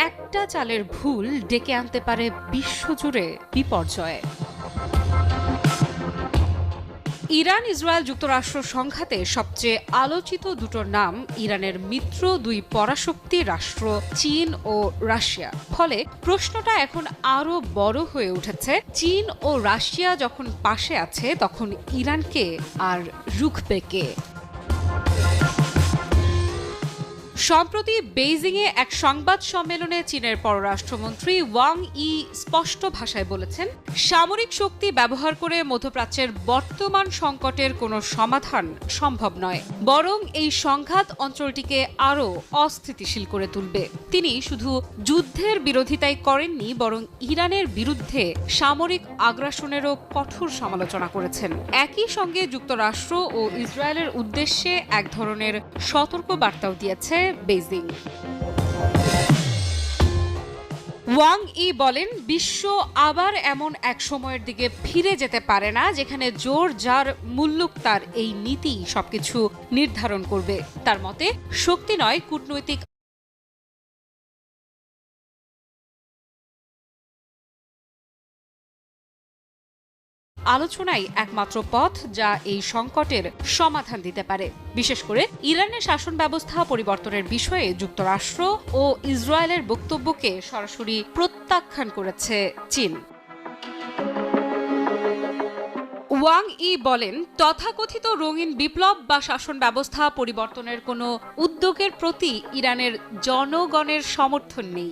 একটা চালের ভুল ডেকে আনতে পারে বিশ্বজুড়ে বিপর্যয়। ইরান ইসরায়েল যুক্তরাষ্ট্র সংঘাতে সবচেয়ে আলোচিত দুটো নাম ইরানের মিত্র দুই পরাশক্তি রাষ্ট্র চীন ও রাশিয়া। ফলে প্রশ্নটা এখন আরো বড় হয়ে উঠেছে, চীন ও রাশিয়া যখন পাশে আছে তখন ইরানকে আর রুখবে কে? সম্প্রতি বেইজিংয়ে এক সংবাদ সম্মেলনে চীনের পররাষ্ট্রমন্ত্রী ওয়াং ই স্পষ্ট ভাষায় বলেছেন, সামরিক শক্তি ব্যবহার করে মধ্যপ্রাচ্যের বর্তমান সংকটের কোনো সমাধান সম্ভব নয়, বরং এই সংঘাত অঞ্চলটিকে আরও অস্থিতিশীল করে তুলবে। তিনি শুধু যুদ্ধের বিরোধিতাই করেননি, বরং ইরানের বিরুদ্ধে সামরিক আগ্রাসনেরও কঠোর সমালোচনা করেছেন। একই সঙ্গে যুক্তরাষ্ট্র ও ইসরায়েলের উদ্দেশ্যে এক ধরনের সতর্ক বার্তাও দিয়েছে বেইজিং। ওয়াং ই বলেন, বিশ্ব আবার এমন এক সময়ের দিকে ফিরে যেতে পারে না যেখানে জোর যার মুল্লুক তার এই নীতি সবকিছু নির্ধারণ করবে। তার মতে শক্তি নয়, কূটনৈতিক আলোচনাই একমাত্র পথ যা এই সংকটের সমাধান দিতে পারে। বিশেষ করে ইরানের শাসন ব্যবস্থা পরিবর্তনের বিষয়ে যুক্তরাষ্ট্র ও ইসরায়েলের বক্তব্যকে সরাসরি প্রত্যাখ্যান করেছে চীন। ওয়াং ই বলেন, তথাকথিত রঙিন বিপ্লব বা শাসন ব্যবস্থা পরিবর্তনের কোনো উদ্যোগের প্রতি ইরানের জনগণের সমর্থন নেই।